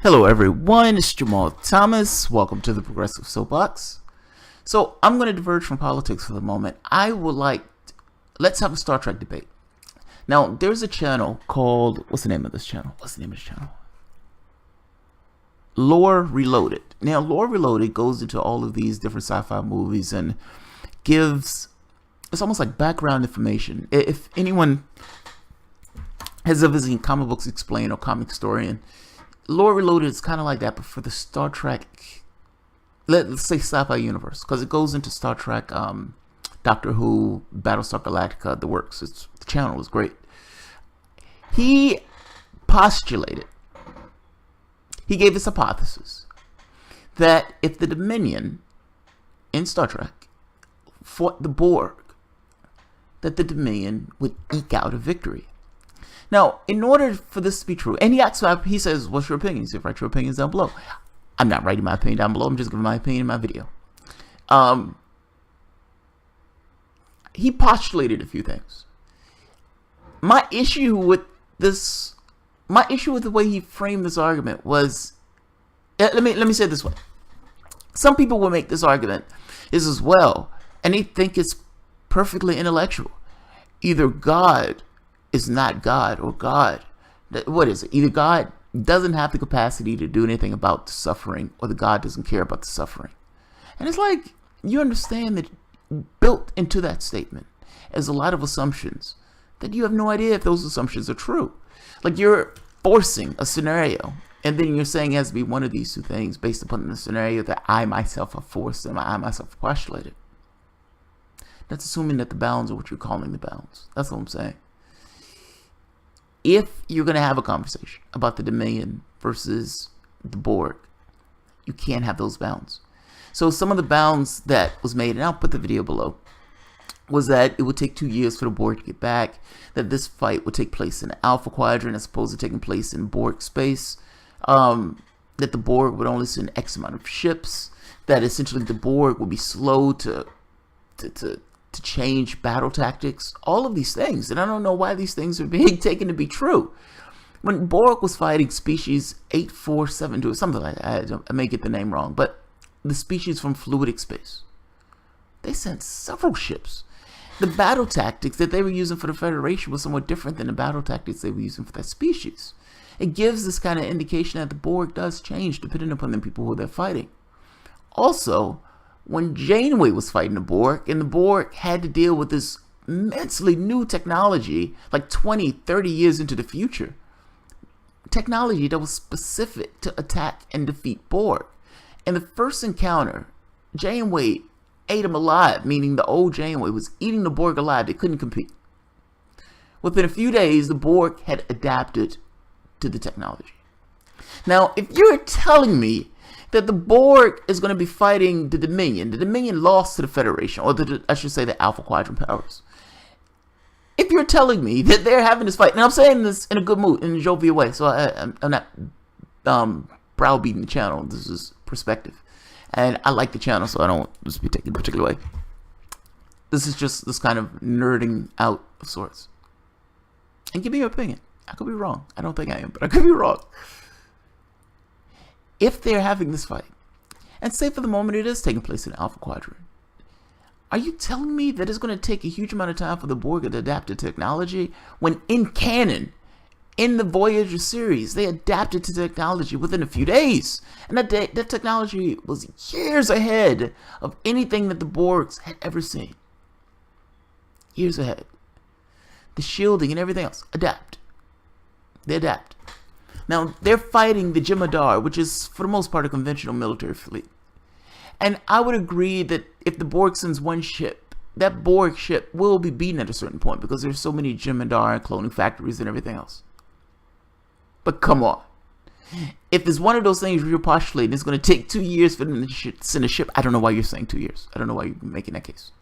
Hello everyone, it's Jamal Thomas. Welcome to the Progressive Soapbox. So I'm going to diverge from politics for the moment. Let's have a Star Trek debate. Now, there's a channel called, what's the name of this channel? Lore Reloaded. Now, Lore Reloaded goes into all of these different sci-fi movies and it's almost like background information. If anyone has ever seen Comic Books Explained or Comic Historian, Lore Reloaded is kind of like that, but for the Star Trek, let's say sci-fi universe, because it goes into Star Trek, Doctor Who, Battlestar Galactica, the works. The channel is great. He gave this hypothesis that if the Dominion in Star Trek fought the Borg, that the Dominion would eke out a victory. Now, in order for this to be true, and he says, what's your opinion? So write your opinions down below. I'm not writing my opinion down below. I'm just giving my opinion in my video. He postulated a few things. My issue with the way he framed this argument was, let me say it this way. Some people will make this argument as well, and they think it's perfectly intellectual. Either God is not God, or God, what is it? Either God doesn't have the capacity to do anything about the suffering, or the God doesn't care about the suffering. And it's like, you understand that built into that statement is a lot of assumptions that you have no idea if those assumptions are true. Like, you're forcing a scenario, and then you're saying it has to be one of these two things based upon the scenario that I myself have forced and I myself have postulated. That's assuming that the bounds are what you're calling the bounds. That's what I'm saying. If you're going to have a conversation about the Dominion versus the Borg, you can't have those bounds. So some of the bounds that was made, and I'll put the video below, was that it would take 2 years for the Borg to get back, that this fight would take place in the Alpha Quadrant as opposed to taking place in Borg space, that the Borg would only send X amount of ships, that essentially the Borg would be slow to change battle tactics, all of these things. And I don't know why these things are being taken to be true. When Borg was fighting species 8472, something like that, I may get the name wrong, but the species from fluidic space, they sent several ships. The battle tactics that they were using for the Federation was somewhat different than the battle tactics they were using for that species. It gives this kind of indication that the Borg does change depending upon the people who they're fighting. Also, when Janeway was fighting the Borg, and the Borg had to deal with this immensely new technology, like 20, 30 years into the future, technology that was specific to attack and defeat Borg. In the first encounter, Janeway ate him alive, meaning the old Janeway was eating the Borg alive. They couldn't compete. Within a few days, the Borg had adapted to the technology. Now, if you're telling me that the Borg is going to be fighting the Dominion lost to the Federation, or I should say the Alpha Quadrant powers. If you're telling me that they're having this fight, and I'm saying this in a good mood, in a jovial way, so I'm not browbeating the channel. This is perspective. And I like the channel, so I don't just be taken a particular way. This is just this kind of nerding out of sorts. And give me your opinion. I could be wrong. I don't think I am, but I could be wrong. If they're having this fight, and say for the moment it is taking place in the Alpha Quadrant, are you telling me that it's going to take a huge amount of time for the Borg to adapt to technology when in canon, in the Voyager series, they adapted to technology within a few days? And that technology was years ahead of anything that the Borgs had ever seen. Years ahead. The shielding and everything else, adapt. They adapt. Now, they're fighting the Jamarl, which is, for the most part, a conventional military fleet. And I would agree that if the Borg sends one ship, that Borg ship will be beaten at a certain point because there's so many Jamarl and cloning factories and everything else. But come on. If it's one of those things where you're postulating it's going to take 2 years for them to send a ship, I don't know why you're saying 2 years. I don't know why you're making that case.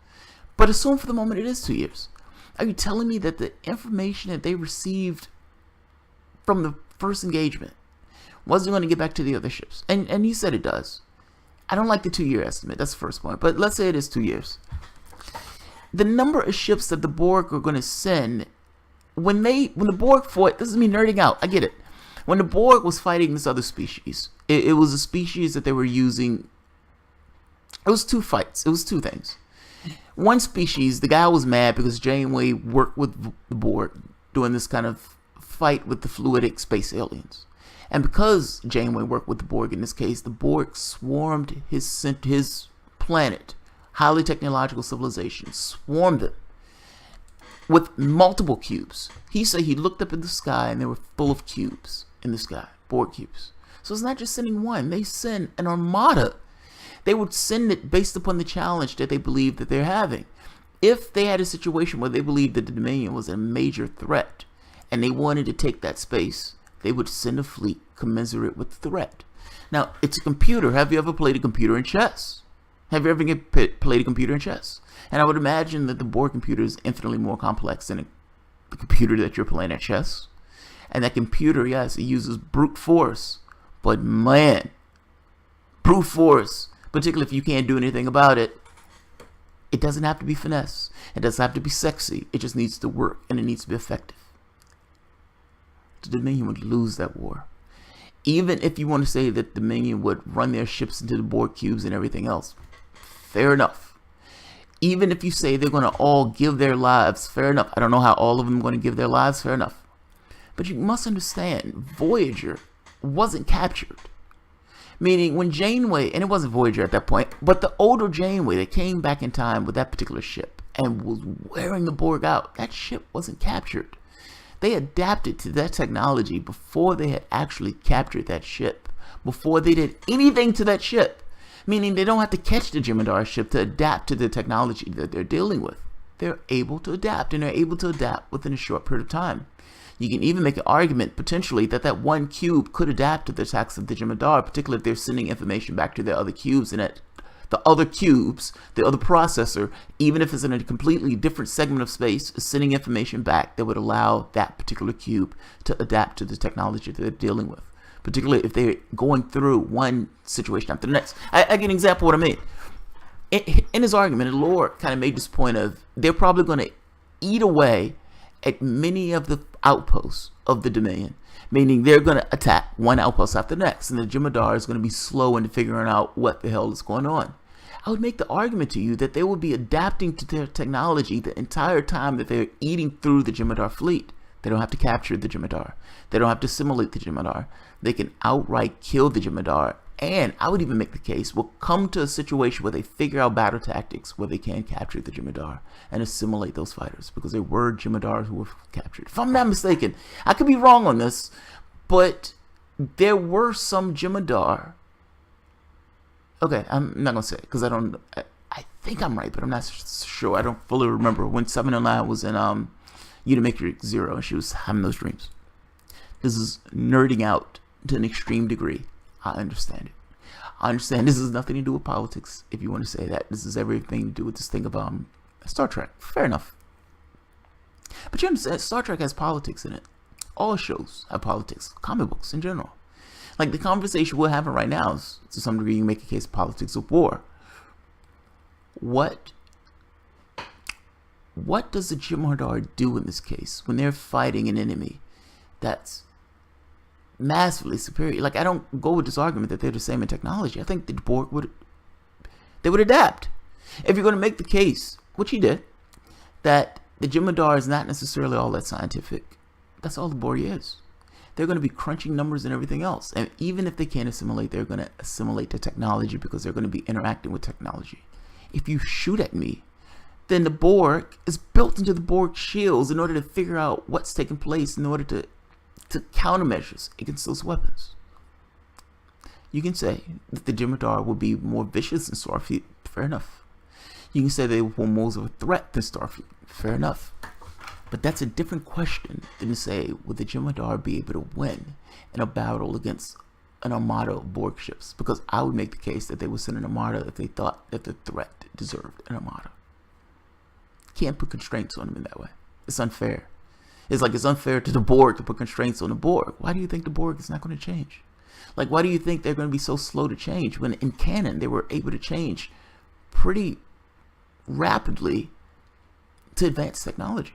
But assume for the moment it is 2 years. Are you telling me that the information that they received from the first engagement wasn't going to get back to the other ships? And he said it does. I don't like the 2-year estimate. That's the first point. But let's say it is 2 years. The number of ships that the Borg are going to send when the Borg fought, this is me nerding out, I get it. When the Borg was fighting this other species, it was a species that they were using. It was two fights. It was two things. One species, the guy was mad because Janeway worked with the Borg doing this kind of fight with the fluidic space aliens. And because Janeway worked with the Borg in this case, the Borg swarmed his planet, highly technological civilization, swarmed it with multiple cubes. He said he looked up in the sky and they were full of cubes in the sky, Borg cubes. So it's not just sending one, they send an armada. They would send it based upon the challenge that they believed that they're having. If they had a situation where they believed that the Dominion was a major threat and they wanted to take that space, they would send a fleet commensurate with the threat. Now, it's a computer. Have you ever played a computer in chess? Have you ever played a computer in chess? And I would imagine that the Borg computer is infinitely more complex than the computer that you're playing at chess. And that computer, yes, it uses brute force. But man, brute force, particularly if you can't do anything about it, it doesn't have to be finesse. It doesn't have to be sexy. It just needs to work, and it needs to be effective. The Dominion would lose that war. Even if you want to say that the Dominion would run their ships into the Borg cubes and everything else, fair enough. Even if you say they're going to all give their lives, fair enough. I don't know how all of them are going to give their lives, fair enough. But you must understand, Voyager wasn't captured. Meaning when Janeway, and it wasn't Voyager at that point, but the older Janeway that came back in time with that particular ship and was wearing the Borg out, that ship wasn't captured. They adapted to that technology before they had actually captured that ship, before they did anything to that ship. Meaning they don't have to catch the Jem'Hadar ship to adapt to the technology that they're dealing with. They're able to adapt, and they're able to adapt within a short period of time. You can even make an argument, potentially, that that one cube could adapt to the attacks of the Jem'Hadar, particularly if they're sending information back to their other cubes, and that the other cubes, the other processor, even if it's in a completely different segment of space, is sending information back that would allow that particular cube to adapt to the technology that they're dealing with. Particularly if they're going through one situation after the next. I give an example of what I mean. In his argument, Lord kind of made this point of they're probably going to eat away at many of the outposts of the Dominion, meaning they're going to attack one outpost after the next, and the Jem'Hadar is going to be slow into figuring out what the hell is going on. I would make the argument to you that they will be adapting to their technology the entire time that they're eating through the Jem'Hadar fleet. They don't have to capture the Jem'Hadar. They don't have to assimilate the Jem'Hadar. They can outright kill the Jem'Hadar. And I would even make the case, we'll come to a situation where they figure out battle tactics where they can capture the Jem'Hadar and assimilate those fighters, because they were Jem'Hadars who were captured. If I'm not mistaken, I could be wrong on this, but there were some Jem'Hadar. Okay, I'm not going to say it because I think I'm right, but I'm not sure. I don't fully remember when 709 was in Unimatrix Zero and she was having those dreams. This is nerding out to an extreme degree. I understand it. I understand this has nothing to do with politics, if you want to say that. This is everything to do with this thing of Star Trek. Fair enough. But you understand, Star Trek has politics in it. All shows have politics. Comic books in general. Like the conversation we're having right now is, to some degree, you make a case of politics of war. What does the Jem'Hadar do in this case when they're fighting an enemy that's massively superior? Like, I don't go with this argument that they're the same in technology. I think the Borg would adapt. If you're going to make the case, which he did, that the Jem'Hadar is not necessarily all that scientific, that's all the Borg is. They're going to be crunching numbers and everything else. And even if they can't assimilate, they're going to assimilate the technology because they're going to be interacting with technology. If you shoot at me, then the Borg is built into the Borg shields in order to figure out what's taking place in order to countermeasures against those weapons. You can say that the Jem'Hadar will be more vicious than Starfleet. Fair enough. You can say they will more of a threat than Starfleet. Fair enough. But that's a different question than to say, would the Jem'Hadar be able to win in a battle against an armada of Borg ships? Because I would make the case that they would send an armada if they thought that the threat deserved an armada. Can't put constraints on them in that way. It's unfair. It's like it's unfair to the Borg to put constraints on the Borg. Why do you think the Borg is not going to change? Like, why do you think they're going to be so slow to change when in canon they were able to change pretty rapidly to advance technology?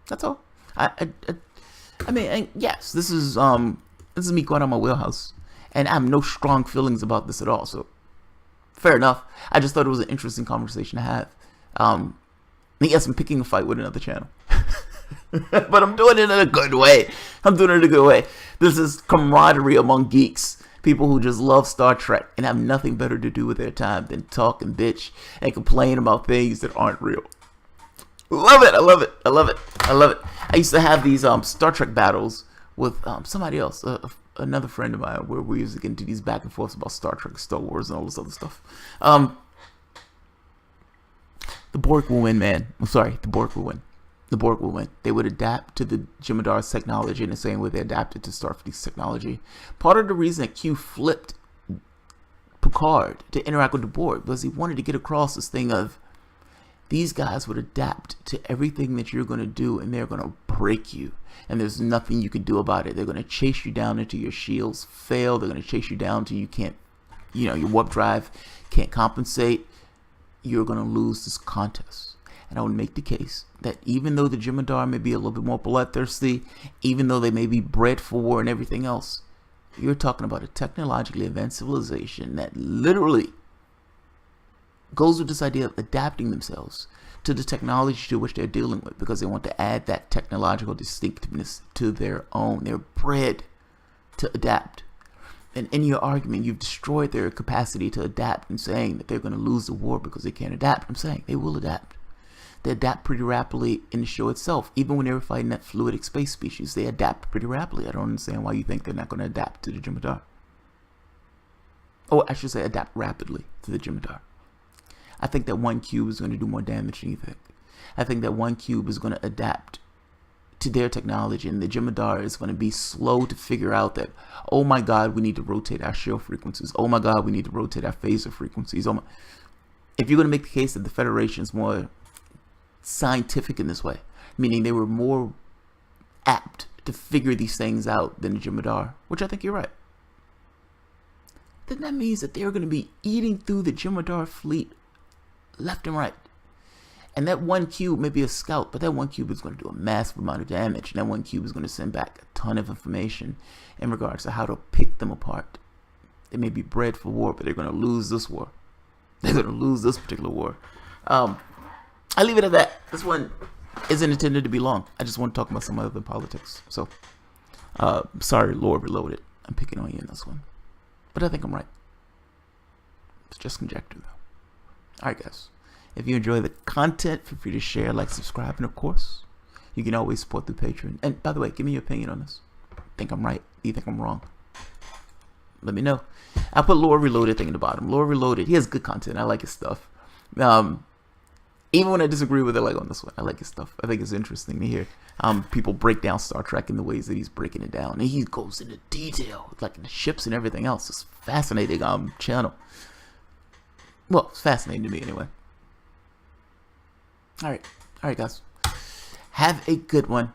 That's all. I mean, and yes, this is me going on my wheelhouse, and I have no strong feelings about this at all. So, fair enough. I just thought it was an interesting conversation to have. Yes, I'm picking a fight with another channel, but I'm doing it in a good way. This is camaraderie among geeks, people who just love Star Trek and have nothing better to do with their time than talk and bitch and complain about things that aren't real. Love it. I used to have these Star Trek battles with somebody else, another friend of mine, where we used to get into these back and forths about Star Trek, Star Wars, and all this other stuff. The Borg will win, man. I'm sorry, the Borg will win. The Borg will win. They would adapt to the Jamarl's technology in the same way they adapted to Starfleet's technology. Part of the reason that Q flipped Picard to interact with the Borg was he wanted to get across this thing of these guys would adapt to everything that you're going to do, and they're going to break you. And there's nothing you can do about it. They're going to chase you down until your shields fail. They're going to chase you down until you can't, your warp drive can't compensate. You're going to lose this contest. And I would make the case that even though the Jem'Hadar may be a little bit more bloodthirsty, even though they may be bred for war and everything else, you're talking about a technologically advanced civilization that literally goes with this idea of adapting themselves to the technology to which they're dealing with, because they want to add that technological distinctiveness to their own. They're bred to adapt. And in your argument, you've destroyed their capacity to adapt and saying that they're going to lose the war because they can't adapt. I'm saying they will adapt. They adapt pretty rapidly in the show itself. Even when they were fighting that fluidic space species, they adapt pretty rapidly. I don't understand why you think they're not going to adapt to the Jem'Hadar. Oh, I should say adapt rapidly to the Jem'Hadar. I think that one cube is going to do more damage than you think. I think that one cube is going to adapt to their technology, and the Jem'Hadar is going to be slow to figure out that, oh my god, we need to rotate our shield frequencies. Oh my god, we need to rotate our phaser frequencies. If you're going to make the case that the Federation is more scientific in this way, meaning they were more apt to figure these things out than the Jem'Hadar, which I think you're right, then that means that they're going to be eating through the Jem'Hadar fleet left and right. And that one cube may be a scout, but that one cube is going to do a massive amount of damage. And that one cube is going to send back a ton of information in regards to how to pick them apart. They may be bred for war, but they're going to lose this war. They're going to lose this particular war. I leave it at that. This one isn't intended to be long. I just want to talk about some other politics. So, sorry, Lore Reloaded. I'm picking on you in this one. But I think I'm right. It's just conjecture, though. Alright, guys. If you enjoy the content, feel free to share, like, subscribe, and of course, you can always support through Patreon. And by the way, give me your opinion on this. Think I'm right? Do you think I'm wrong? Let me know. I'll put Lore Reloaded thing in the bottom. Lore Reloaded. He has good content. I like his stuff. Even when I disagree with it, like on this one, I like his stuff. I think it's interesting to hear people break down Star Trek in the ways that he's breaking it down. And he goes into detail, like the ships and everything else. It's a fascinating channel. Well, it's fascinating to me anyway. All right, guys. Have a good one.